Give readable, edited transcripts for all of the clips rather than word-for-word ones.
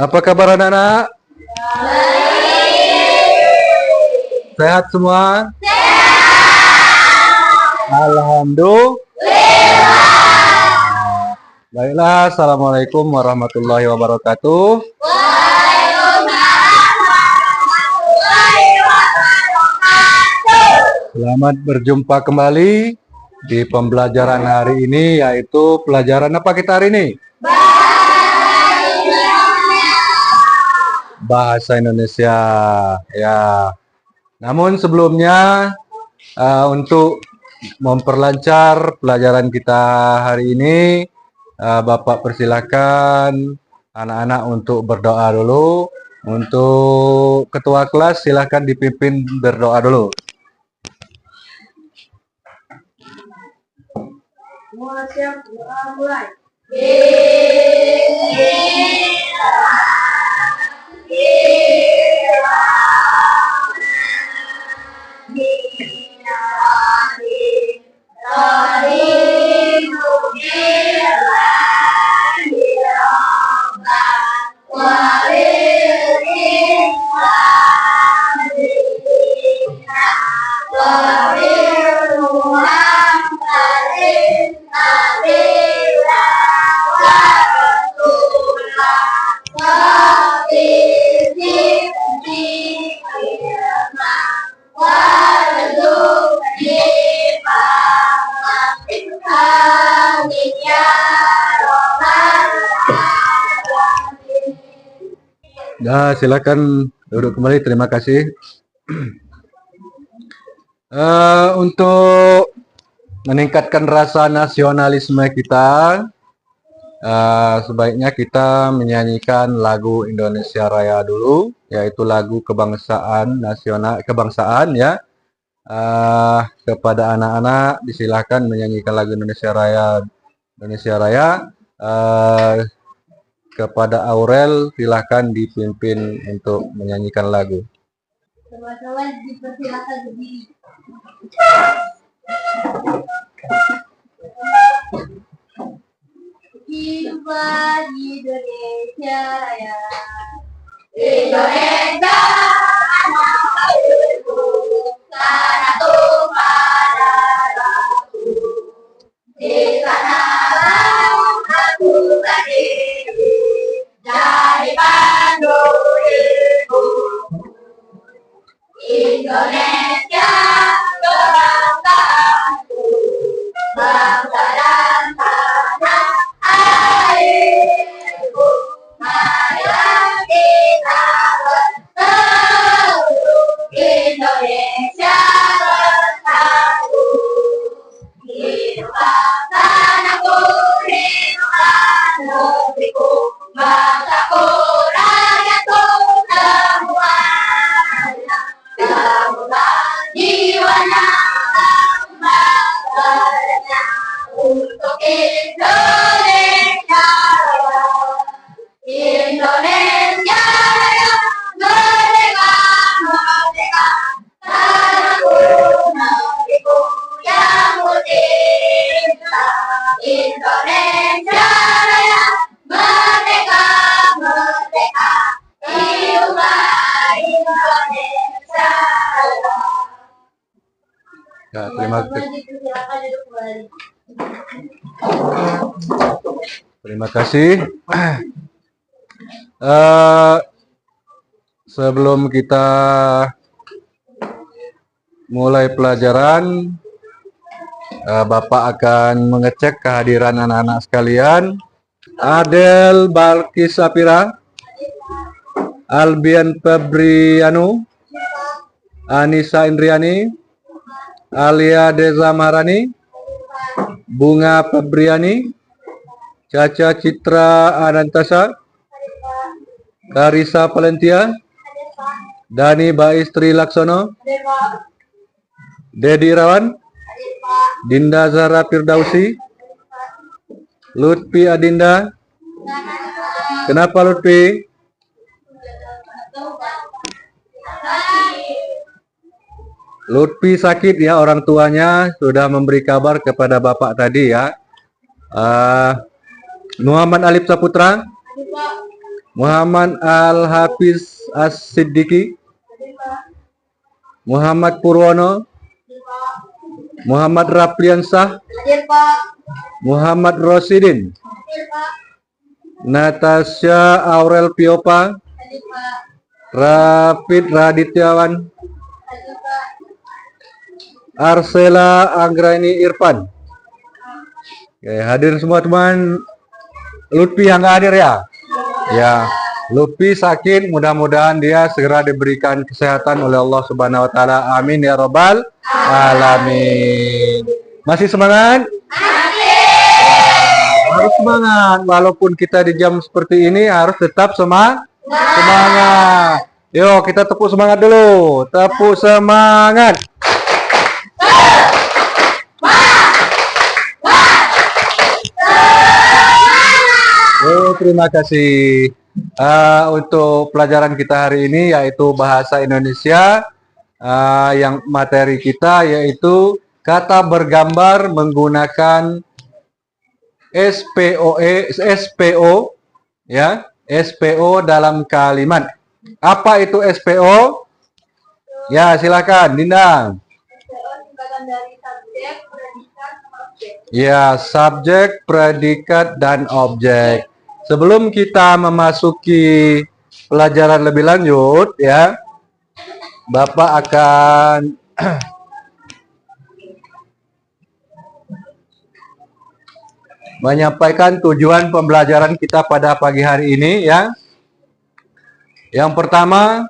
Apa kabar anak-anak? Sehat semua? Alhamdulillah. Baiklah, assalamualaikum warahmatullahi wabarakatuh. Selamat berjumpa kembali di pembelajaran hari ini, yaitu pelajaran apa kita hari ini? Bahasa Indonesia. Ya. Namun sebelumnya untuk memperlancar pelajaran kita hari ini, Bapak persilakan anak-anak untuk berdoa dulu. Untuk ketua kelas silakan dipimpin berdoa dulu. Siap, mulai. Ya, silakan duduk kembali. Terima kasih. Untuk meningkatkan rasa nasionalisme kita, sebaiknya kita menyanyikan lagu Indonesia Raya dulu, yaitu lagu kebangsaan nasional, kebangsaan ya. Kepada anak-anak disilahkan menyanyikan lagu Indonesia Raya. Indonesia Raya. Kepada Aurel silahkan dipimpin untuk menyanyikan lagu. Teman-teman dipersilakan berdiri. Hiduplah Indonesia Raya. Indonesia anak-anakku, tanah Tuhan darahku. Di sanalah aku berdiri, jadi pandu ibu. Indonesia kebanggaanku, bangsa dan tanah airku. Marilah kita bersatu, Indonesia bersatu. Hiduplah tanahku, hiduplah negeriku, bangsaku, rakyatku semuanya. Bangunlah jiwanya, badannya untuk Indonesia Raya. Indonesia Raya, merdeka, merdeka, tanahku, negeriku yang mulia. Indonesia Raya, merdeka, merdeka, hiduplah Indonesia Raya. Ya, terima kasih. Terima kasih. Sebelum kita mulai pelajaran, Bapak akan mengecek kehadiran anak-anak sekalian. Adel Balkis Sapira, Albian Febrianu, Anissa Indriani, Alia Deza Maharani, Bunga Febriani, Caca Citra Anantasa, Karisa Valentia, Dani Baistri Laksono, Dedi Irawan, Dinda Zahra Firdausi, Lutfi Adinda. Kenapa Lutfi? Lutfi sakit ya, orang tuanya sudah memberi kabar kepada Bapak tadi ya. Muhammad Alif Saputra, Muhammad Al-Hafiz As-Siddiqi, Hadir Pak. Muhammad Purwono, Hadir Pak. Muhammad Rapliansah, Hadir Pak. Muhammad Rosidin, Hadir Pak. Natasha Aurel Piopa, Hadir Pak. Rafid Radityawan, Hadir Pak. Arsela Anggraini Irfan. Oke, hadir semua teman. Lutfi yang nggak hadir ya? Ya, Lutfi sakit. Mudah-mudahan dia segera diberikan kesehatan oleh Allah Subhanahu Wa Taala. Amin ya robbal alamin. Masih semangat? Harus semangat. Walaupun kita di jam seperti ini harus tetap semangat. Yuk kita tepuk semangat dulu. Tepuk semangat. Oh, terima kasih. Untuk pelajaran kita hari ini yaitu bahasa Indonesia, yang materi kita yaitu kata bergambar menggunakan SPO, ya, SPO dalam kalimat. Apa itu SPO? Ya, silakan, Dinda. SPO singkatan dari subjek, predikat, objek. Ya, subjek, predikat, dan objek. Sebelum kita memasuki pelajaran lebih lanjut, ya, Bapak akan menyampaikan tujuan pembelajaran kita pada pagi hari ini, ya. Yang pertama,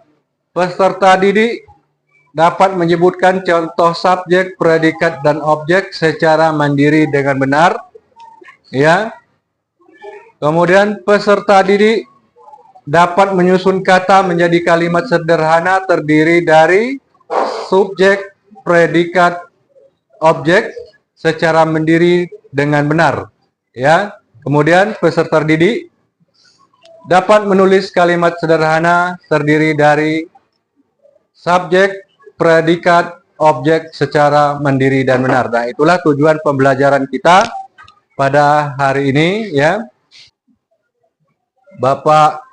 peserta didik dapat menyebutkan contoh subjek, predikat, dan objek secara mandiri dengan benar, ya. Kemudian peserta didik dapat menyusun kata menjadi kalimat sederhana terdiri dari subjek, predikat, objek secara mandiri dengan benar, ya. Kemudian peserta didik dapat menulis kalimat sederhana terdiri dari subjek, predikat, objek secara mandiri dan benar. Nah, itulah tujuan pembelajaran kita pada hari ini, ya. Bapak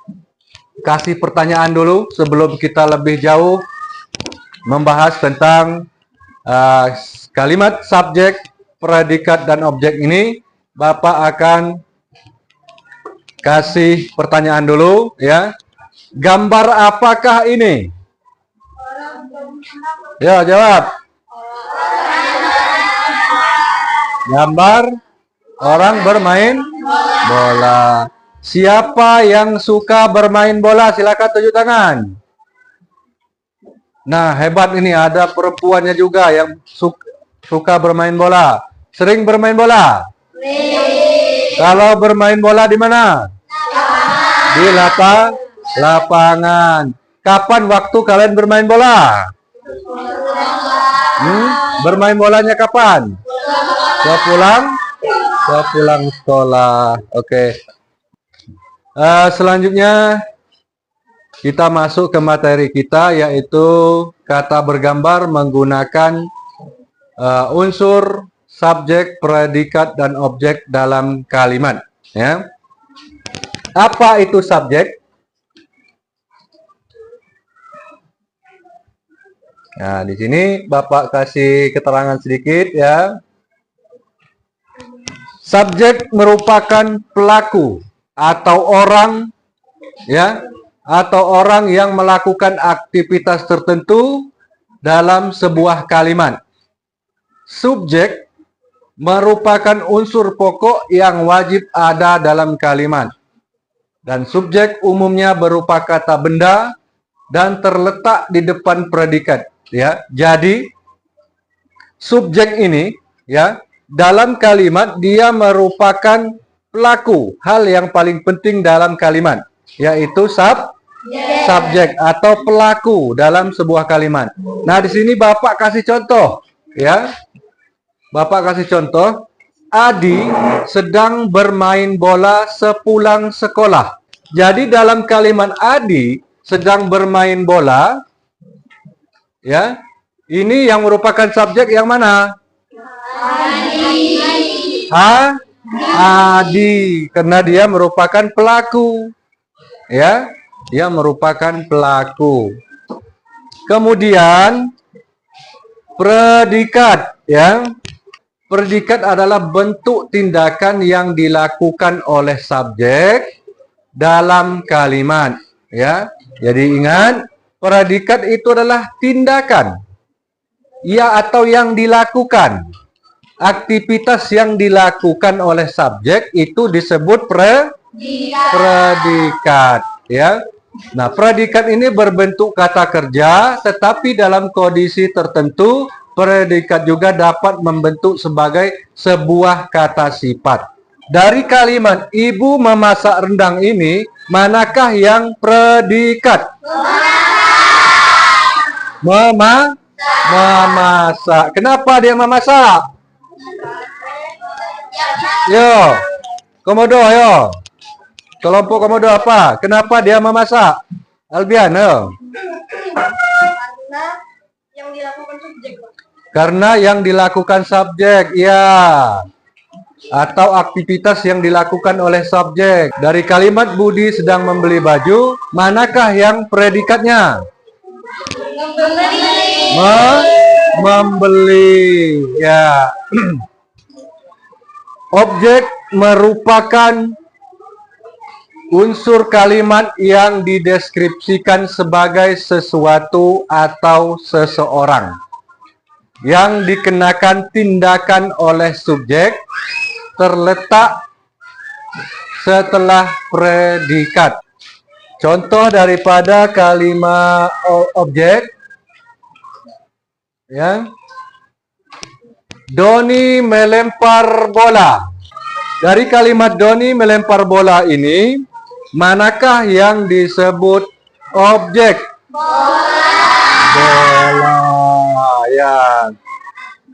kasih pertanyaan dulu sebelum kita lebih jauh membahas tentang kalimat subjek, predikat, dan objek ini. Bapak akan kasih pertanyaan dulu, ya. Gambar apakah ini? Ya, jawab. Gambar orang bermain bola. Siapa yang suka bermain bola? Silakan tunjuk tangan. Nah, hebat ini, ada perempuannya juga yang suka bermain bola. Sering bermain bola? Kalau bermain bola di mana? Di lapangan. Kapan waktu kalian bermain bola? Bermain bolanya kapan? Sepulang sekolah. Oke. Selanjutnya kita masuk ke materi kita yaitu kata bergambar menggunakan unsur subjek, predikat, dan objek dalam kalimat, ya. Apa itu subjek? Nah, di sini Bapak kasih keterangan sedikit, ya. Subjek merupakan pelaku atau orang, ya, atau orang yang melakukan aktivitas tertentu dalam sebuah kalimat. Subjek merupakan unsur pokok yang wajib ada dalam kalimat. Dan subjek umumnya berupa kata benda dan terletak di depan predikat, ya. Jadi subjek ini, ya, dalam kalimat dia merupakan pelaku, hal yang paling penting dalam kalimat, yaitu subjek atau pelaku dalam sebuah kalimat. Nah, di sini Bapak kasih contoh, ya. Bapak kasih contoh, Adi sedang bermain bola sepulang sekolah. Jadi dalam kalimat Adi sedang bermain bola, ya, ini yang merupakan subjek yang mana? Adi, karena dia merupakan pelaku. ya, yang merupakan pelaku. Kemudian predikat, ya. Predikat adalah bentuk tindakan yang dilakukan oleh subjek dalam kalimat, ya. Jadi ingat, predikat itu adalah tindakan ya atau yang dilakukan. Aktivitas yang dilakukan oleh subjek itu disebut predikat, ya. Nah, predikat ini berbentuk kata kerja, tetapi dalam kondisi tertentu predikat juga dapat membentuk sebagai sebuah kata sifat. Dari kalimat ibu memasak rendang ini, manakah yang predikat? Memasak. Kenapa dia memasak? Yo, komodo, yo. Kelompok komodo apa? Kenapa dia memasak? Albian, yo. Yang dilakukan subjek. Karena yang dilakukan subjek, ya. Atau aktivitas yang dilakukan oleh subjek. Dari kalimat Budi sedang membeli baju, manakah yang predikatnya? Membeli. Ya. Objek merupakan unsur kalimat yang dideskripsikan sebagai sesuatu atau seseorang yang dikenakan tindakan oleh subjek terletak setelah predikat. Contoh daripada kalimat objek, ya. Doni melempar bola. Dari kalimat Doni melempar bola ini, manakah yang disebut objek? Bola. Ya.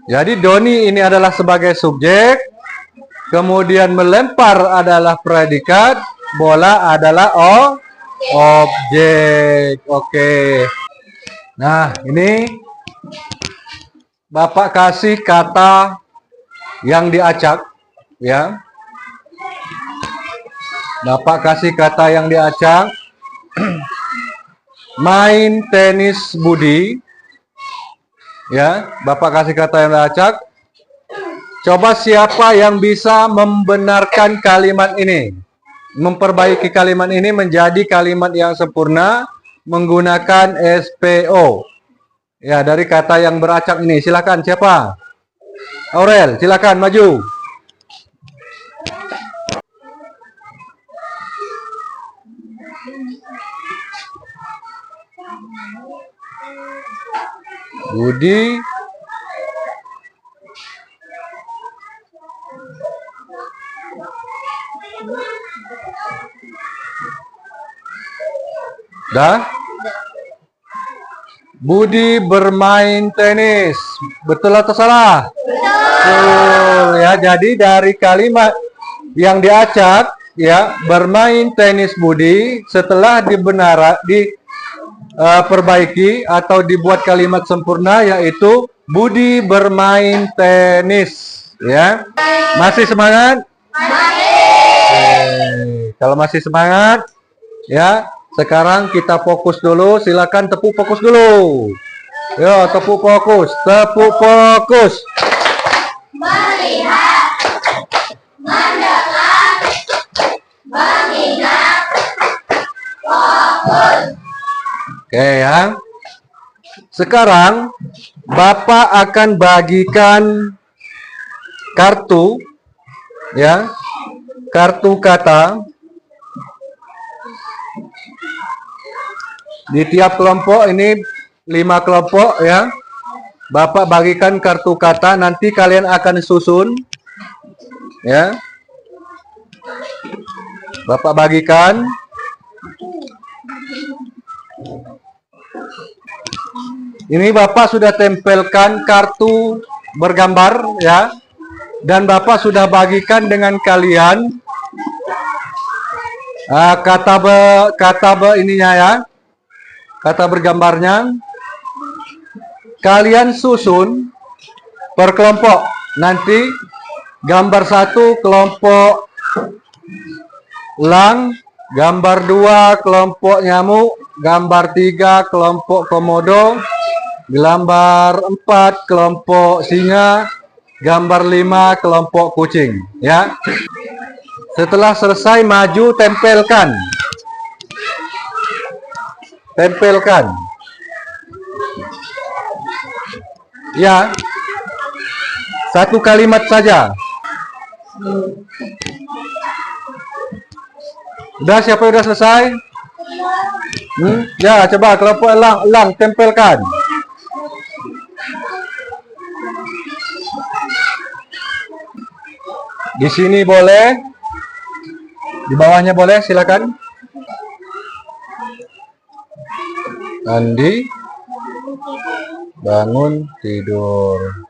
Jadi Doni ini adalah sebagai subjek, kemudian melempar adalah predikat, bola adalah objek. Oke. Nah, ini Bapak kasih kata yang diacak, ya. Bapak kasih kata yang diacak. Main tenis Budi. Ya, Bapak kasih kata yang diacak. Coba siapa yang bisa membenarkan kalimat ini? Memperbaiki kalimat ini menjadi kalimat yang sempurna menggunakan SPO. Ya, dari kata yang beracak ini. Silakan siapa? Aurel, silakan maju. Budi dah. Budi bermain tenis. Betul atau salah? Betul. Ya, jadi dari kalimat yang diacak, ya, bermain tenis Budi, setelah perbaiki atau dibuat kalimat sempurna, yaitu Budi bermain tenis. Ya, masih semangat? Masih. Kalau masih semangat, ya, sekarang kita fokus dulu. Silakan tepuk fokus dulu. Yo, tepuk fokus, tepuk fokus. Melihat, mendengar, mengingat, fokus. Oke, ya. Sekarang Bapak akan bagikan kartu, ya, kartu kata. Di tiap kelompok ini 5 kelompok, ya. Bapak bagikan kartu kata, nanti kalian akan susun, ya. Bapak bagikan. Ini Bapak sudah tempelkan kartu bergambar, ya. Dan Bapak sudah bagikan dengan kalian kata ininya, ya. Kata bergambarnya. Kalian susun per kelompok. Nanti gambar 1 kelompok Lang Gambar 2 kelompok nyamuk. Gambar 3 kelompok komodo. Gambar 4 kelompok singa. Gambar 5 kelompok kucing. Ya. Setelah selesai, maju tempelkan. Tempelkan. Ya. Satu kalimat saja. Udah, siapa yang udah selesai? Ya, coba kelompok elang tempelkan. Di sini boleh, di bawahnya boleh, silakan. Andi bangun tidur.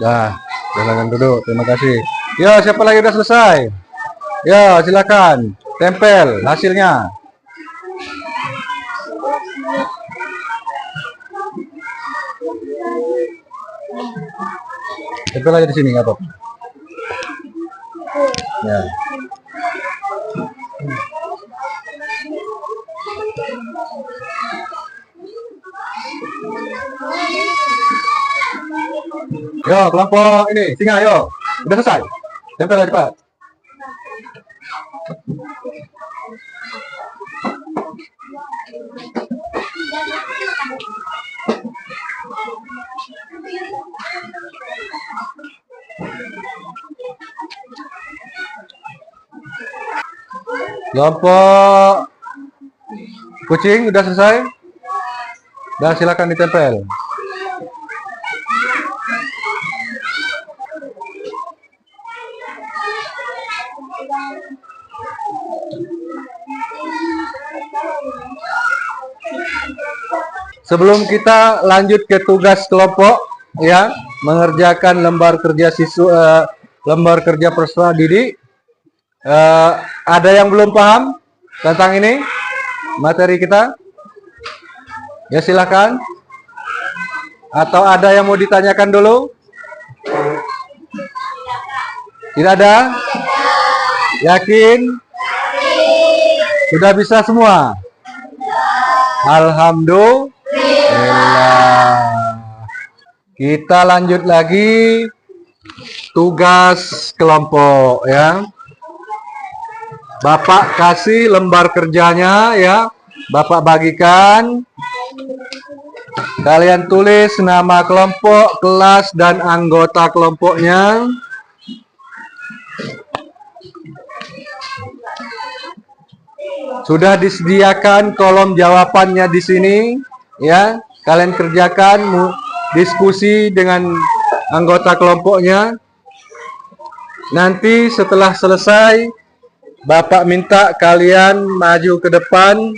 Dah, silakan duduk. Terima kasih. Ya, siapa lagi udah selesai? Ya, silakan. Tempel hasilnya. Tempel aja di sini, nggak apa-apa. Ya. Yo, kelompok ini, singa, yo. Udah selesai. Tempel aja cepat. Kelompok kucing udah selesai. Udah, silakan ditempel. Sebelum kita lanjut ke tugas kelompok, ya, mengerjakan lembar kerja siswa, lembar kerja peserta didik, ada yang belum paham tentang ini materi kita? Ya, silakan. Atau ada yang mau ditanyakan dulu? Tidak ada? Yakin? Sudah bisa semua? Alhamdulillah. Kita lanjut lagi tugas kelompok, ya. Bapak kasih lembar kerjanya, ya. Bapak bagikan. Kalian tulis nama kelompok, kelas, dan anggota kelompoknya. Sudah disediakan kolom jawabannya di sini, ya. Kalian kerjakan, diskusi dengan anggota kelompoknya. Nanti setelah selesai, Bapak minta kalian maju ke depan,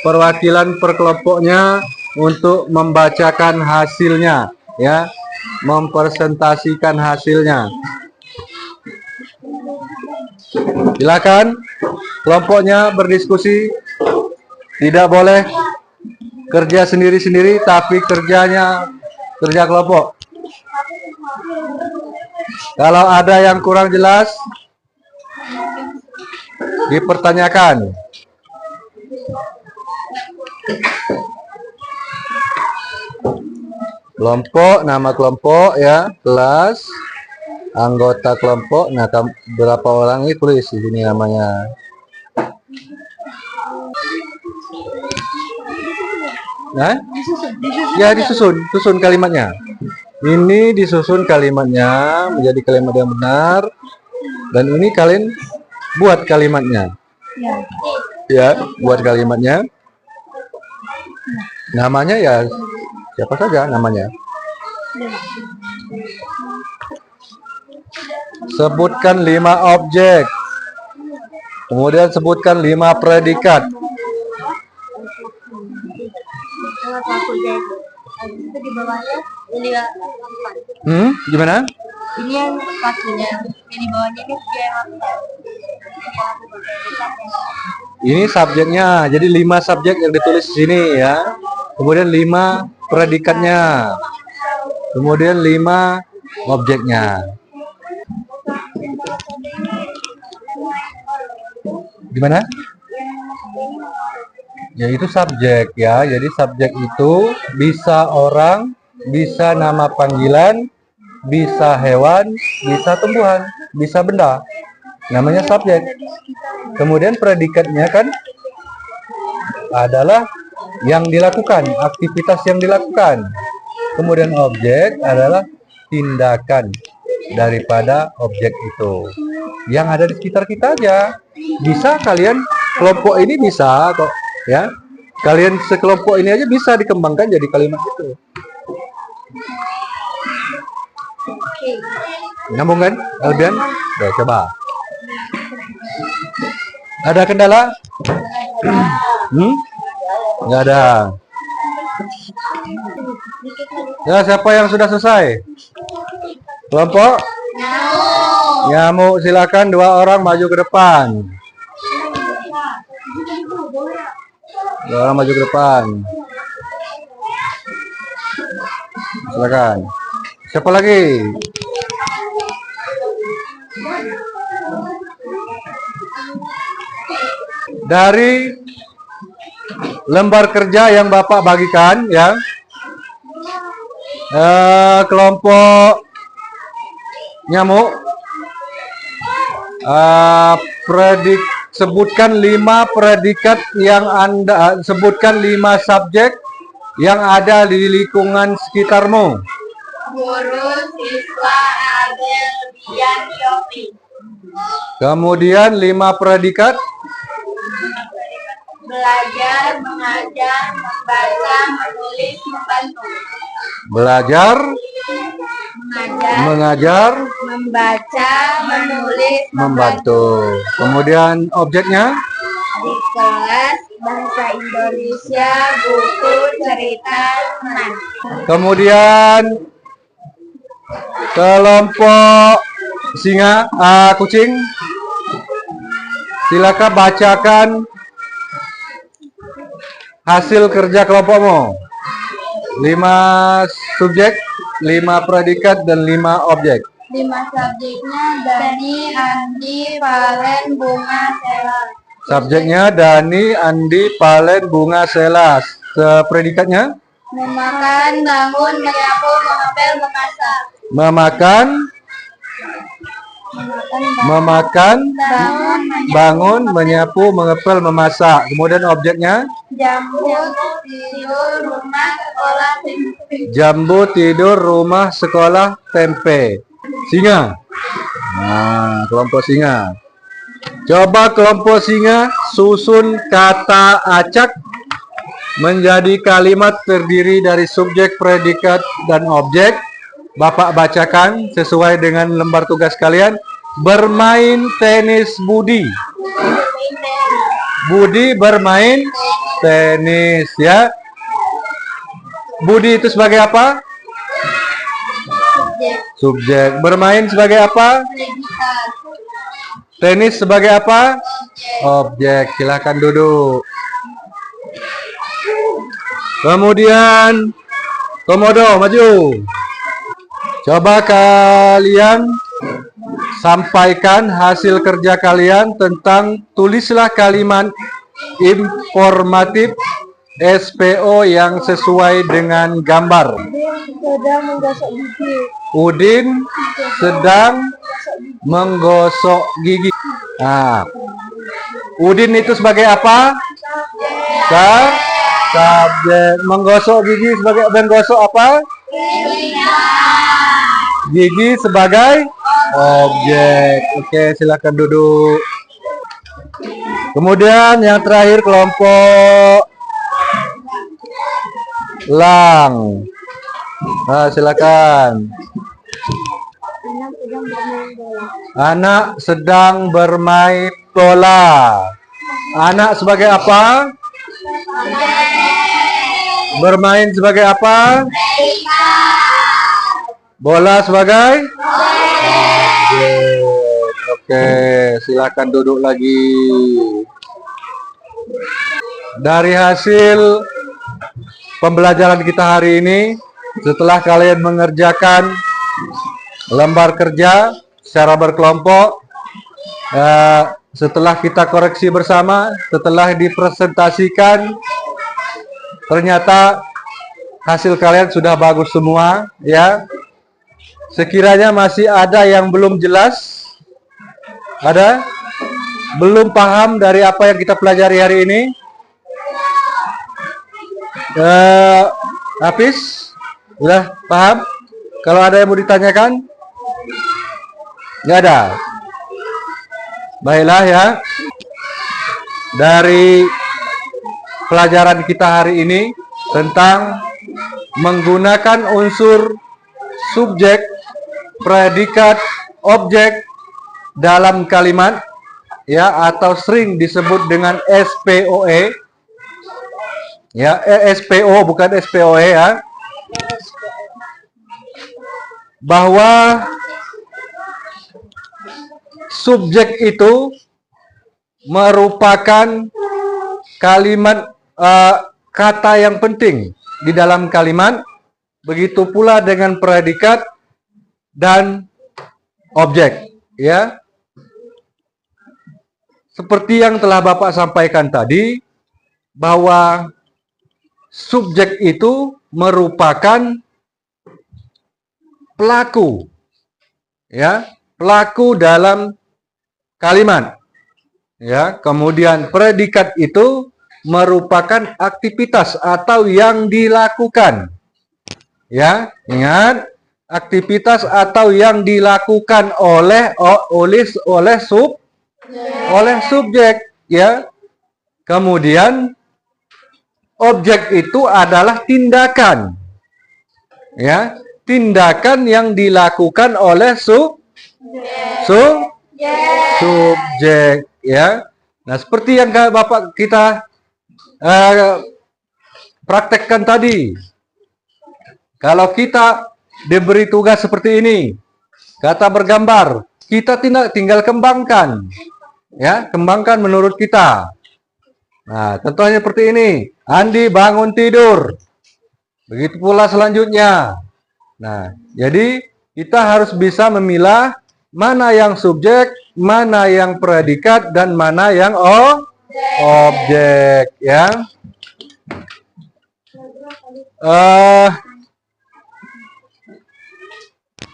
perwakilan per kelompoknya, untuk membacakan hasilnya, ya, mempresentasikan hasilnya. Silakan, kelompoknya berdiskusi. Tidak boleh kerja sendiri-sendiri, tapi kerja kelompok. Kalau ada yang kurang jelas, dipertanyakan. Kelompok, nama kelompok, ya, kelas, anggota kelompok. Nah, berapa orang ini tulis di sini namanya. Nah, ya, susun kalimatnya. Ini disusun kalimatnya menjadi kalimat yang benar, dan ini kalian buat kalimatnya. Ya, buat kalimatnya. Namanya ya siapa saja namanya. Sebutkan 5 objek. Kemudian sebutkan 5 predikat. Itu di bawahnya ini ya. Gimana? Ini yang pakunya, yang di bawahnya ini dia yang lakukan. Ini subjeknya. Jadi 5 subjek yang ditulis di sini ya. Kemudian 5 predikatnya. Kemudian 5 objeknya. Gimana? Ya itu subjek ya. Jadi subjek itu bisa orang, bisa nama panggilan, bisa hewan, bisa tumbuhan, bisa benda. Namanya subjek. Kemudian predikatnya kan adalah yang dilakukan, aktivitas yang dilakukan. Kemudian objek adalah tindakan daripada objek itu yang ada di sekitar kita aja. Bisa kalian kelompok ini bisa kok ya. Kalian sekelompok ini aja bisa dikembangkan jadi kalimat itu. Nyambung kan, Albian? Oke, coba. Ada kendala? Nggak ada. Ya, siapa yang sudah selesai? Kelompok? Nyamuk, silakan 2 orang maju ke depan. 2 orang maju ke depan. Silakan. Siapa lagi? Dari lembar kerja yang Bapak bagikan ya, kelompok nyamuk, sebutkan 5 predikat yang Anda sebutkan 5 subjek yang ada di lingkungan sekitarmu. Guru, siswa, adil, bian, shopping. Kemudian 5 predikat. Belajar, mengajar, membaca, menulis, membantu. Belajar, mengajar, Membaca, menulis, membantu. Kemudian objeknya Di kelas bahasa Indonesia, buku, cerita, teman. Kemudian kelompok singa, kucing. Silakan bacakan hasil kerja kelompokmu. 5 subjek, 5 predikat, dan 5 objek. 5 subjeknya Dani, Andi, Valen, Bunga, Sela. Subjeknya Dani, Andi, Valen, Bunga, Selas. Predikatnya Memakan, bangun, menyapu, mengepel, memasak. memakan, memakan, bangun, menyapu, mengepel, memasak. Kemudian objeknya Jambut, tidur, rumah, sekolah, tempe. jambu, tidur, rumah, sekolah, tempe. Singa. Nah, kelompok singa. Coba kelompok singa susun kata acak menjadi kalimat terdiri dari subjek, predikat, dan objek. Bapak bacakan sesuai dengan lembar tugas kalian. Bermain tenis Budi. Budi bermain tenis ya. Budi itu sebagai apa? Subjek. Bermain sebagai apa? Predikat. Tenis sebagai apa? Objek. Silahkan duduk. Kemudian Komodo maju. Coba kalian sampaikan hasil kerja kalian tentang tulislah kalimat informatif SPO yang sesuai dengan gambar. Sedang menggosok gigi. Udin sedang menggosok gigi. Nah, Udin itu sebagai apa? Subjek. Menggosok gigi sebagai menggosok apa? Gigi sebagai objek. Oke, silakan duduk. Kemudian yang terakhir kelompok Lang. Nah, silakan. Anak sedang bermain bola. Anak sebagai apa? Bermain sebagai apa? Bola sebagai? Oke. silakan duduk lagi. Dari hasil pembelajaran kita hari ini, setelah kalian mengerjakan lembar kerja secara berkelompok, setelah kita koreksi bersama, setelah dipresentasikan, ternyata hasil kalian sudah bagus semua, ya. Sekiranya masih ada yang belum jelas, ada? Belum paham dari apa yang kita pelajari hari ini? Hafiz, udah paham? Kalau ada yang mau ditanyakan? Nggak ada. Baiklah ya. Dari pelajaran kita hari ini tentang menggunakan unsur subjek, predikat, objek dalam kalimat, ya, atau sering disebut dengan SPOE, ya, SPO bukan SPOE, ya, bahwa subjek itu merupakan kalimat, kata yang penting di dalam kalimat, begitu pula dengan predikat dan objek, ya. Seperti yang telah Bapak sampaikan tadi, bahwa subjek itu merupakan pelaku, ya, pelaku dalam kalimat, ya. Kemudian predikat itu merupakan aktivitas atau yang dilakukan, ya. Ingat, aktivitas atau yang dilakukan oleh subjek, ya. Kemudian objek itu adalah tindakan, ya, tindakan yang dilakukan oleh subjek, ya. Nah, seperti yang Bapak kita praktekkan tadi, kalau kita diberi tugas seperti ini, kata bergambar, kita tinggal kembangkan, ya, kembangkan menurut kita. Nah, contohnya seperti ini, Andi bangun tidur, begitu pula selanjutnya. Nah, jadi kita harus bisa memilah mana yang subjek, mana yang predikat, dan mana yang objek, ya.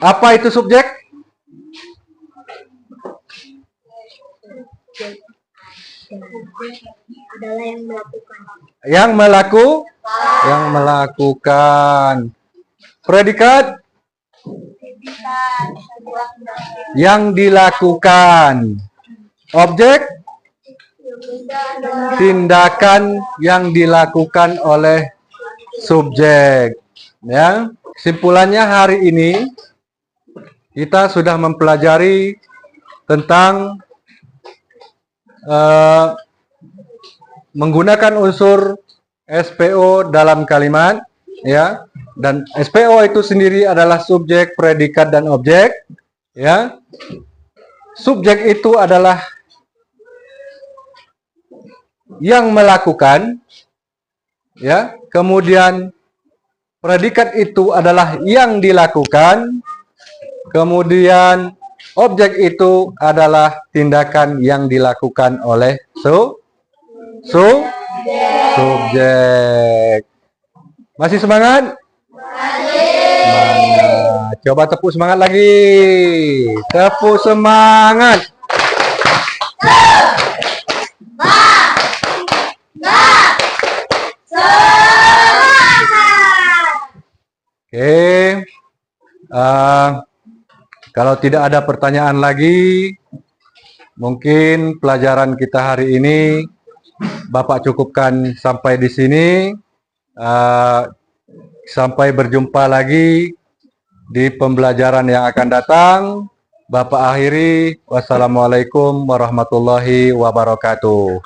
Apa itu subjek? Adalah yang melakukan. Yang melakukan. Predikat? Yang dilakukan. Objek? Tindakan yang dilakukan oleh subjek, ya. Kesimpulannya hari ini kita sudah mempelajari tentang menggunakan unsur SPO dalam kalimat, ya. Dan SPO itu sendiri adalah subjek, predikat, dan objek, ya. Subjek itu adalah yang melakukan, ya. Kemudian predikat itu adalah yang dilakukan. Kemudian objek itu adalah tindakan yang dilakukan oleh subjek. Masih semangat? Semangat. Coba tepuk semangat lagi. Tepuk semangat. Oke. Kalau tidak ada pertanyaan lagi, mungkin pelajaran kita hari ini Bapak cukupkan sampai di sini. Sampai berjumpa lagi di pembelajaran yang akan datang. Bapak akhiri. Wassalamualaikum warahmatullahi wabarakatuh.